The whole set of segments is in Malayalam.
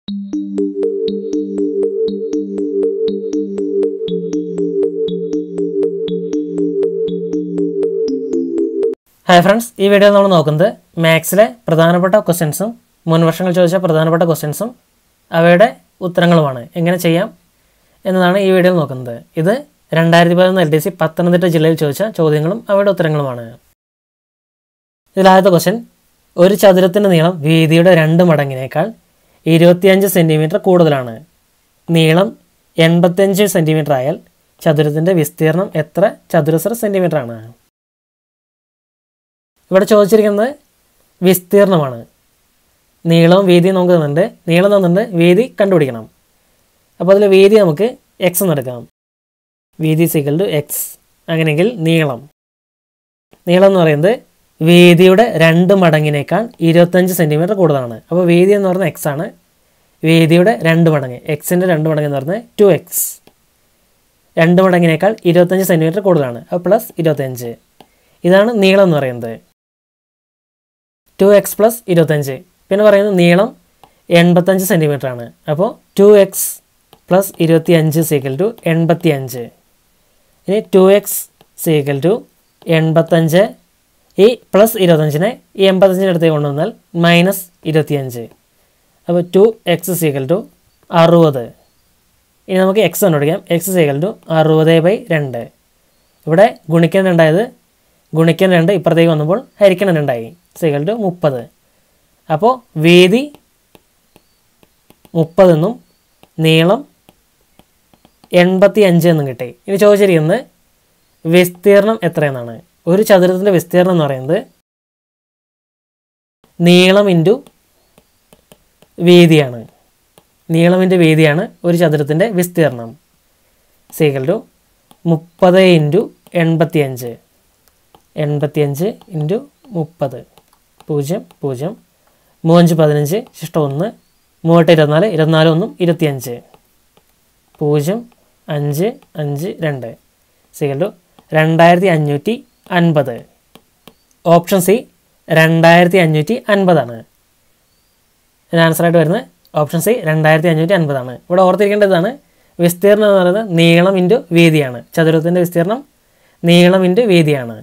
ഹായ് ഫ്രണ്ട്സ്, ഈ വീഡിയോയിൽ നമ്മൾ നോക്കുന്നത് മാത്സിലെ പ്രധാനപ്പെട്ട ക്വസ്റ്റ്യൻസും മുൻവർഷങ്ങൾ ചോദിച്ച പ്രധാനപ്പെട്ട ക്വസ്റ്റ്യൻസും അവയുടെ ഉത്തരങ്ങളുമാണ്. എങ്ങനെ ചെയ്യാം എന്നതാണ് ഈ വീഡിയോയിൽ നോക്കുന്നത്. ഇത് 2011 LDC പത്തനംതിട്ട ജില്ലയിൽ ചോദിച്ച ചോദ്യങ്ങളും അവയുടെ ഉത്തരങ്ങളുമാണ്. ഇതിലാദ്യത്തെ ക്വസ്റ്റ്യൻ, ഒരു ചതുരത്തിൻ്റെ നീളം വീതിയുടെ 2 മടങ്ങിനേക്കാൾ 25 സെൻറ്റിമീറ്റർ കൂടുതലാണ്. നീളം 85 സെൻറ്റിമീറ്റർ ആയാൽ ചതുരത്തിൻ്റെ വിസ്തീർണം എത്ര ചതുരശ്ര സെൻറ്റിമീറ്ററാണ്? ഇവിടെ ചോദിച്ചിരിക്കുന്നത് വിസ്തീർണമാണ്. നീളവും വീതിയും നമുക്ക് തന്നിട്ടുണ്ട്, നീളം തന്നിട്ടുണ്ട്, വീതി കണ്ടുപിടിക്കണം. അപ്പോൾ അതിൽ വീതി നമുക്ക് എക്സ് എന്നെടുക്കാം. വീതി = എക്സ്. അങ്ങനെയെങ്കിൽ നീളം എന്ന് പറയുന്നത് വീതിയുടെ 2 മടങ്ങിനേക്കാൾ 25 സെൻറ്റിമീറ്റർ കൂടുതലാണ്. അപ്പോൾ വീതി എന്ന് പറയുന്നത് എക്സ് ആണ്. വീതിയുടെ 2 മടങ്ങ്, എക്സിൻ്റെ 2 മടങ്ങ് എന്ന് പറയുന്നത് 2x. 2 മടങ്ങിനേക്കാൾ 25 സെൻറ്റിമീറ്റർ കൂടുതലാണ്. അപ്പോൾ +25. ഇതാണ് നീളം എന്ന് പറയുന്നത്. 2x + 25. പിന്നെ പറയുന്നത് നീളം 85 സെൻറ്റിമീറ്റർ ആണ്. അപ്പോൾ 2x + 25 = 85. ഇനി 2x = 85. ഈ +25നെ ഈ 85 അടുത്തേക്ക് കൊണ്ടുവന്നാൽ -25. അപ്പോൾ 2x = 60. ഇനി നമുക്ക് x കണ്ടുപിടിക്കാം. x = 60/2. ഇവിടെ ഗുണിക്കാൻ 2 ഗുണിക്കാൻ 2 ഇപ്പുറത്തേക്ക് വന്നപ്പോൾ ഹരിക്കണം 2 = 30. അപ്പോൾ വീതി 30 എന്നും നീളം 85 എന്നും കിട്ടി. ഇനി ചോദിച്ചിരിക്കുന്നത് വിസ്തീർണം എത്രയെന്നാണ്. ഒരു ചതുരത്തിൻ്റെ വിസ്തീർണം എന്ന് പറയുന്നത് നീളം × വീതിയാണ്. നീളം × വീതിയാണ് ഒരു ചതുരത്തിൻ്റെ വിസ്തീർണം. = 30 × 85. 85 × 30. 0 0 3 5 15 ശിഷ്ടം 1 3 24 24 1 25. 0 5 5 2 = 2550. ഓപ്ഷൻ സി 2550 ആണ്. ഇതിന് ആൻസറായിട്ട് വരുന്നത് ഓപ്ഷൻ സി 2550 ആണ്. ഇവിടെ ഓർത്തിരിക്കേണ്ടതാണ്, വിസ്തീർണം എന്ന് പറയുന്നത് നീളം × വീതിയാണ്. ചതുരത്തിൻ്റെ വിസ്തീർണം നീളം × വീതിയാണ്.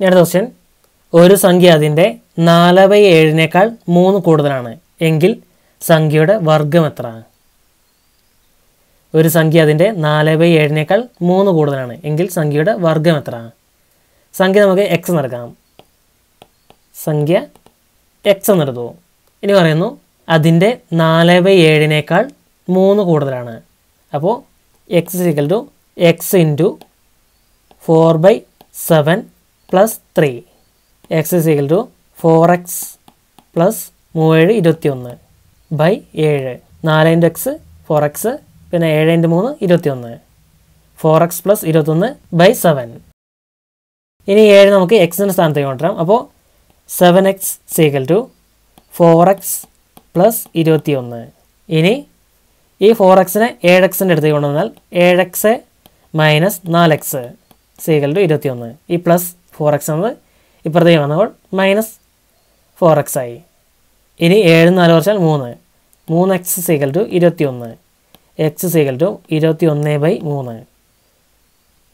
അടുത്ത ക്വസ്റ്റ്യൻ, ഒരു സംഖ്യ അതിൻ്റെ 4/7 3 കൂടുതലാണ് എങ്കിൽ സംഖ്യയുടെ വർഗം എത്ര? ഒരു സംഖ്യ അതിൻ്റെ 4/7 3 കൂടുതലാണ് എങ്കിൽ സംഖ്യയുടെ വർഗം എത്ര? സംഖ്യ നമുക്ക് എക്സ് എന്നെടുക്കാം. സംഖ്യ എക്സ് എന്നെടുത്തു. ഇനി പറയുന്നു അതിൻ്റെ 4/7 3 കൂടുതലാണ്. അപ്പോൾ x = x × 4/7 + 3. x = 4x + 3 21/7. 4 × x 4x, പിന്നെ 7 × 3 21. 4x + 21/7. ഇനി 7 നമുക്ക് എക്സിൻ്റെ സ്ഥാനത്തേക്ക് കൊണ്ടുവരാം. അപ്പോൾ 7x = 4x + 21. ഇനി ഈ 4xനെ 7xൻ്റെ അടുത്തേക്ക് കൊണ്ടുവന്നാൽ 7x - 4x = 21. ഈ +4x എന്നത് ഇപ്പുറത്തേക്ക് വന്നപ്പോൾ -4x ആയി. ഇനി 7 4 കുറച്ചാൽ 3. 3x = 21. x = 21/3.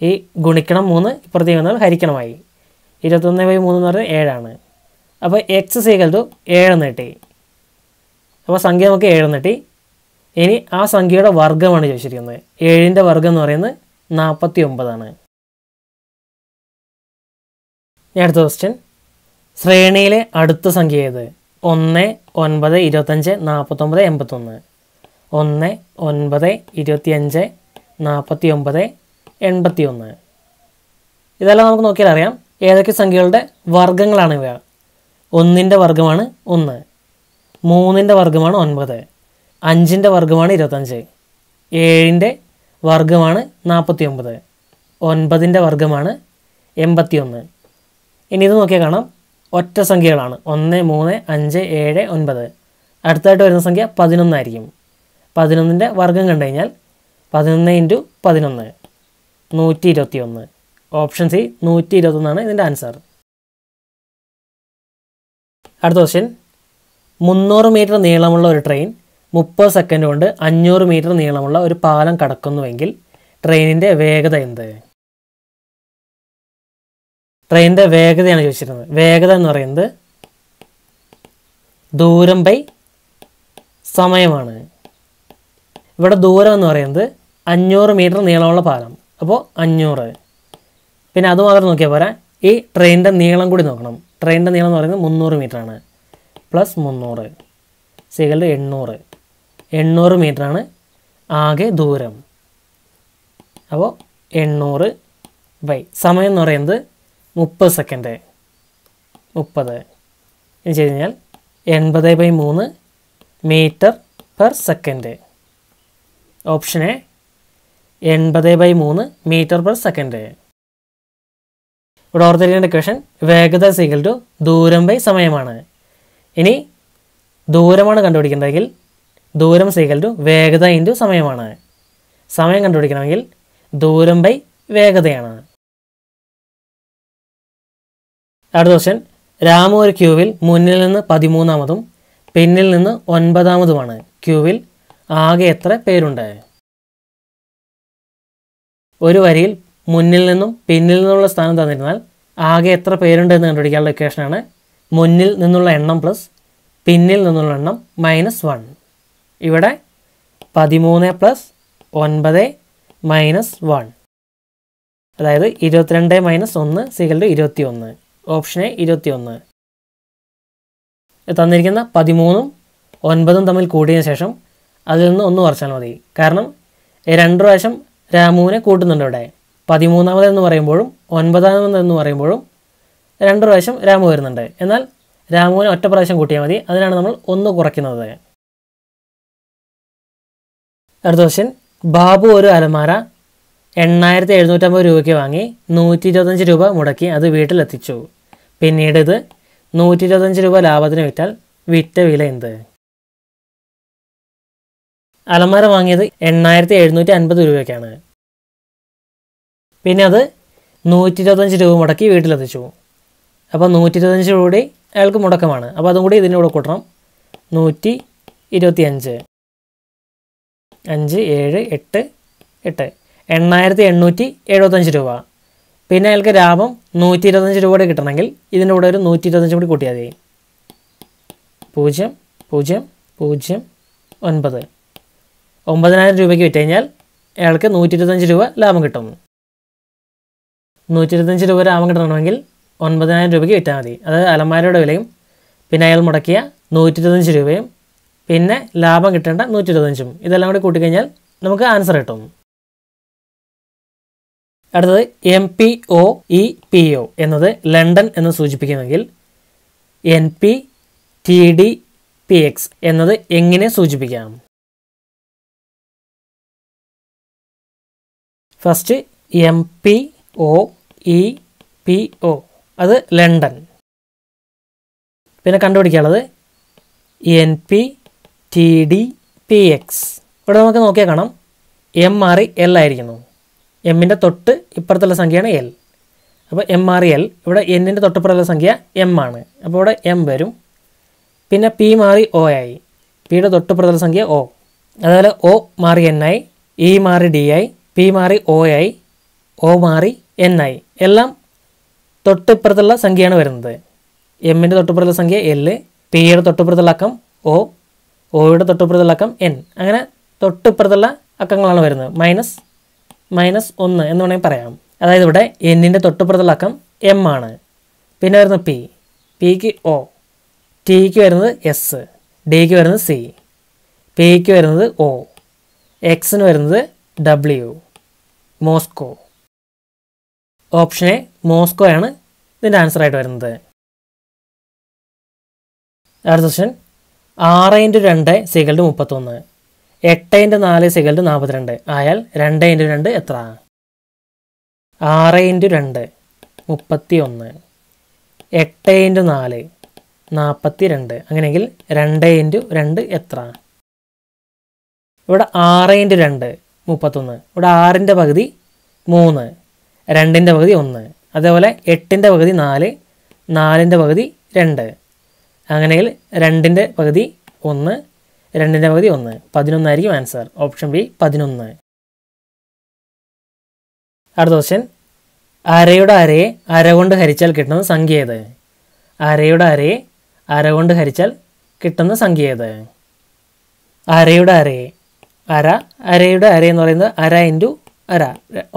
ഈ ഗുണിക്കണം 3 ഇപ്പുറത്തേക്ക് വന്നാൽ ഹരിക്കണമായി. 21/3 എന്ന് പറഞ്ഞാൽ 7 ആണ്. അപ്പോൾ x = 7 എന്ന് കിട്ടി. അപ്പോൾ സംഖ്യ നമുക്ക് 7 എന്ന് കിട്ടി. ഇനി ആ സംഖ്യയുടെ വർഗ്ഗമാണ് ചോദിച്ചിരിക്കുന്നത്. 7ൻ്റെ വർഗ്ഗം എന്ന് പറയുന്നത് 49 ആണ്. അടുത്ത ക്വസ്റ്റ്യൻ, ശ്രേണിയിലെ അടുത്ത സംഖ്യ ഏത്? 1 9 25 49 81. 1 9 25 49 81. ഇതെല്ലാം നമുക്ക് നോക്കിയാൽ അറിയാം ഏതൊക്കെ സംഖ്യകളുടെ വർഗ്ഗങ്ങളാണ് ഇവ. 1ൻ്റെ വർഗ്ഗമാണ് 1, 3ൻ്റെ വർഗ്ഗമാണ് 9, 5ൻ്റെ വർഗ്ഗമാണ് 25, 7ൻ്റെ വർഗ്ഗമാണ് 49, 9ൻ്റെ വർഗ്ഗമാണ് 81. ഇനി ഇത് നോക്കിയാൽ കാണാം ഒറ്റ സംഖ്യകളാണ്. 1 3 5 7 9. അടുത്തായിട്ട് വരുന്ന സംഖ്യ 11 ആയിരിക്കും. 11ൻ്റെ വർഗ്ഗം കണ്ടു കഴിഞ്ഞാൽ 11 × 11 121. ഓപ്ഷൻ സി 121 ആണ് ഇതിൻ്റെ ആൻസർ. അടുത്ത ക്വസ്റ്റ്യൻ, 300 മീറ്റർ നീളമുള്ള ഒരു ട്രെയിൻ 30 സെക്കൻഡ് കൊണ്ട് 500 മീറ്റർ നീളമുള്ള ഒരു പാലം കടക്കുന്നുവെങ്കിൽ ട്രെയിനിൻ്റെ വേഗത എന്ത്? ട്രെയിനിൻ്റെ വേഗതയാണ് ചോദിച്ചിരുന്നത്. വേഗത എന്ന് പറയുന്നത് ദൂരം ബൈ സമയമാണ്. ഇവിടെ ദൂരം എന്ന് പറയുന്നത് 500 മീറ്റർ നീളമുള്ള പാലം, അപ്പോൾ 500. പിന്നെ അതുമാത്രം നോക്കിയാൽ പോരാ, ഈ ട്രെയിനിൻ്റെ നീളം കൂടി നോക്കണം. ട്രെയിനിൻ്റെ നീളം എന്ന് പറയുന്നത് 300 മീറ്ററാണ്. പ്ലസ് 300 = 800. 800 മീറ്ററാണ് ആകെ ദൂരം. അപ്പോൾ 800 ബൈ സമയം എന്ന് പറയുന്നത് 30 സെക്കൻഡ്. 30 എന്ന് വെച്ച് കഴിഞ്ഞാൽ 80/3 metre per second. Option A 80/3 metre per second. ഇവിടെ ഓർത്തിരിക്കേണ്ട ക്വസ്റ്റൻ വേഗത = ദൂരം ബൈ സമയമാണ്. ഇനി ദൂരമാണ് കണ്ടുപിടിക്കേണ്ടതെങ്കിൽ ദൂരം = വേഗത ഇൻറ്റു സമയമാണ്. സമയം കണ്ടുപിടിക്കണമെങ്കിൽ ദൂരം ബൈ വേഗതയാണ്. അടുത്ത ക്വസ്റ്റൻ, രാമു ഒരു ക്യൂവിൽ മുന്നിൽ നിന്ന് 13-മതും പിന്നിൽ നിന്ന് 9-മതുമാണ്. ക്യൂവിൽ ആകെ എത്ര പേരുണ്ട്? ഒരു വരിയിൽ മുന്നിൽ നിന്നും പിന്നിൽ നിന്നുള്ള സ്ഥാനം തന്നിരുന്നാൽ ആകെ എത്ര പേരുണ്ട് എന്ന് കണ്ടുപിടിക്കാനുള്ള ഇക്വേഷനാണ് മുന്നിൽ നിന്നുള്ള എണ്ണം പ്ലസ് പിന്നിൽ നിന്നുള്ള എണ്ണം -1. ഇവിടെ 13 + 9 - 1, അതായത് 22 - 1 = 21. Option A 21. തന്നിരിക്കുന്ന 13ഉം 9ഉം തമ്മിൽ കൂട്ടിയതിന് ശേഷം അതിൽ നിന്ന് 1 കുറച്ചാൽ മതി. കാരണം 2 പ്രാവശ്യം രാമുവിനെ കൂട്ടുന്നുണ്ട്. ഇവിടെ 13-മത് എന്ന് പറയുമ്പോഴും 9-മത് എന്ന് പറയുമ്പോഴും 2 പ്രാവശ്യം രാമു വരുന്നുണ്ട്. എന്നാൽ രാമുവിനെ ഒറ്റ പ്രാവശ്യം കൂട്ടിയാൽ മതി. അതിനാണ് നമ്മൾ 1 കുറയ്ക്കുന്നത്. അടുത്ത ക്വസ്റ്റ്യൻ, ബാബു ഒരു അലമാര 8750 രൂപയ്ക്ക് വാങ്ങി 125 രൂപ മുടക്കി അത് വീട്ടിലെത്തിച്ചു. പിന്നീട് ഇത് 125 രൂപ ലാഭത്തിന് വിറ്റാൽ വിറ്റ വില എന്ത്? അലമാര വാങ്ങിയത് 8750 രൂപയ്ക്കാണ്. പിന്നെ അത് 125 രൂപ മുടക്കി വീട്ടിലെത്തിച്ചു. അപ്പോൾ 125 രൂപ കൂടി അയാൾക്ക് മുടക്കമാണ്. അപ്പോൾ അതും കൂടി ഇതിൻ്റെ കൂടെ കൂട്ടണം. 125 5 7 8 8 8875 രൂപ. പിന്നെ അയാൾക്ക് ലാഭം 125 രൂപ കൂടെ കിട്ടണമെങ്കിൽ ഇതിൻ്റെ കൂടെ ഒരു 125 കൂടി കൂട്ടിയാൽ മതി. 0 0 0 9 9000 രൂപയ്ക്ക് വിറ്റ് കഴിഞ്ഞാൽ അയാൾക്ക് 125 രൂപ ലാഭം കിട്ടും. 125 രൂപ ലാഭം കിട്ടണമെങ്കിൽ 9000 രൂപയ്ക്ക് വിറ്റാൽ മതി. അതായത് അലമാരയുടെ വിലയും പിന്നെ അയാൾ മുടക്കിയ 125 രൂപയും പിന്നെ ലാഭം കിട്ടേണ്ട 125ഉം ഇതെല്ലാം കൂടി കൂട്ടിക്കഴിഞ്ഞാൽ നമുക്ക് ആൻസർ കിട്ടും. അടുത്തത് MPOEPO എന്നത് ലണ്ടൻ എന്ന് സൂചിപ്പിക്കുമെങ്കിൽ NPTDPX എന്നത് എങ്ങനെ സൂചിപ്പിക്കാം? ഫസ്റ്റ് MPOEPO അത് ലണ്ടൻ. പിന്നെ കണ്ടുപിടിക്കാനുള്ളത് NPTDPX. ഇവിടെ നമുക്ക് നോക്കിയാൽ കാണാം M മാറി L ആയിരിക്കുന്നു. എമ്മിൻ്റെ തൊട്ട് ഇപ്പുറത്തുള്ള സംഖ്യയാണ് L. അപ്പോൾ M മാറി L. ഇവിടെ Nൻ്റെ തൊട്ടിപ്പുറത്തുള്ള സംഖ്യ M ആണ്. അപ്പോൾ ഇവിടെ M വരും. പിന്നെ P മാറി O ആയി. Pയുടെ തൊട്ടിപ്പുറത്തുള്ള സംഖ്യ O. അതുപോലെ O മാറി N ആയി, E മാറി D ആയി, P മാറി O ആയി, O മാറി N ആയി. എല്ലാം തൊട്ടിപ്പുറത്തുള്ള സംഖ്യയാണ് വരുന്നത്. എമ്മിൻ്റെ തൊട്ടിപ്പുറത്തുള്ള സംഖ്യ L, Pയുടെ തൊട്ടിപ്പുറത്തുള്ള അക്കം O, Oയുടെ തൊട്ടിപ്പുറത്തുള്ള അക്കം N. അങ്ങനെ തൊട്ടിപ്പുറത്തുള്ള അക്കങ്ങളാണ് വരുന്നത്. -1 എന്ന് വേണമെങ്കിൽ പറയാം. അതായത് ഇവിടെ Nൻ്റെ തൊട്ടിപ്പുറത്തുള്ള അക്കം M ആണ്. പിന്നെ വരുന്നത് P, Pക്ക് O, Tക്ക് വരുന്നത് S, Dക്ക് വരുന്നത് C, Pക്ക് വരുന്നത് O, Xന് വരുന്നത് W, Moscow. Option A Moscow ആണ് ഇതിൻ്റെ ആൻസർ ആയിട്ട് വരുന്നത്. അടുത്ത ക്വസ്റ്റ്യൻ, 6 × 2 = 31, 8 × 4 = 42 ആയാൽ 2 × 2 എത്ര? 6 × 2 31, 8 × 4 42. അങ്ങനെയെങ്കിൽ 2 × 2 എത്ര? ഇവിടെ 6 × 2 31. ഇവിടെ 6ൻ്റെ പകുതി 3, 2ൻ്റെ പകുതി 1. അതേപോലെ 8ൻ്റെ പകുതി 4, 4ൻ്റെ പകുതി 2. അങ്ങനെയെങ്കിൽ 2ൻ്റെ പകുതി 1, 2ൻ്റെ പകുതി 1, 11 ആയിരിക്കും ആൻസർ. Option B 11. അടുത്ത ക്വസ്റ്റ്യൻ, അരയുടെ അരയെ അര കൊണ്ട് ഹരിച്ചാൽ കിട്ടുന്ന സംഖ്യ ഏത്? അരയുടെ അരയെ അര കൊണ്ട് ഹരിച്ചാൽ കിട്ടുന്ന സംഖ്യ ഏത്? അരയുടെ അരയെ അരയുടെ അര എന്ന് പറയുന്നത് അര ഇൻറ്റു അര,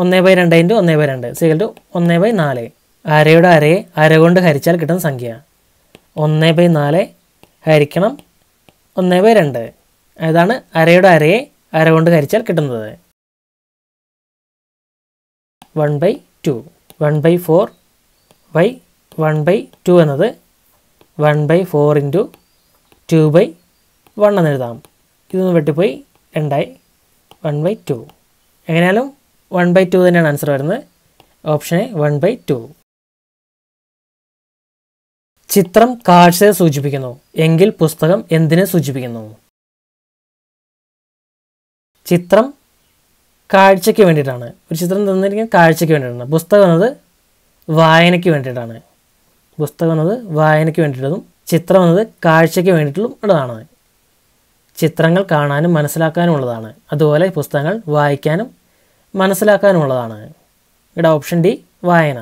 1/2 ഇൻറ്റു 1/2 = 1/4. അരയുടെ അരയെ അര കൊണ്ട് ഹരിച്ചാൽ കിട്ടുന്ന സംഖ്യ 1/4 ഹരിക്കണം 1/2. അതാണ് അരയുടെ അരയെ അര കൊണ്ട് ഹരിച്ചാൽ കിട്ടുന്നത്. 1/2. 1/4 1/2 എന്നത് 1/4 ഇൻറ്റു 2/1 എന്ന് എഴുതാം. ഇതൊന്ന് വെട്ടിപ്പോയി 2ആയി. 1/2. എങ്ങനെയാലും 1/2 തന്നെയാണ് ആൻസർ വരുന്നത്. Option A 1/2. ചിത്രം കാഴ്ചയെ സൂചിപ്പിക്കുന്നു എങ്കിൽ പുസ്തകം എന്തിനെ സൂചിപ്പിക്കുന്നു? ചിത്രം കാഴ്ചയ്ക്ക് വേണ്ടിയിട്ടാണ്. ഒരു ചിത്രം തന്നിരിക്കുന്നത് കാഴ്ചയ്ക്ക് വേണ്ടിയിട്ടാണ്. പുസ്തകം എന്നത് വായനയ്ക്ക് വേണ്ടിയിട്ടാണ്. പുസ്തകം എന്നത് വായനയ്ക്ക് വേണ്ടിയിട്ടുള്ളതും ചിത്രം എന്നത് കാഴ്ചയ്ക്ക് വേണ്ടിയിട്ടുള്ളതാണ്. ചിത്രങ്ങൾ കാണാനും മനസ്സിലാക്കാനും ഉള്ളതാണ്. അതുപോലെ പുസ്തകങ്ങൾ വായിക്കാനും മനസ്സിലാക്കാനും ഉള്ളതാണ്. ഇവിടെ ഓപ്ഷൻ ഡി വായന.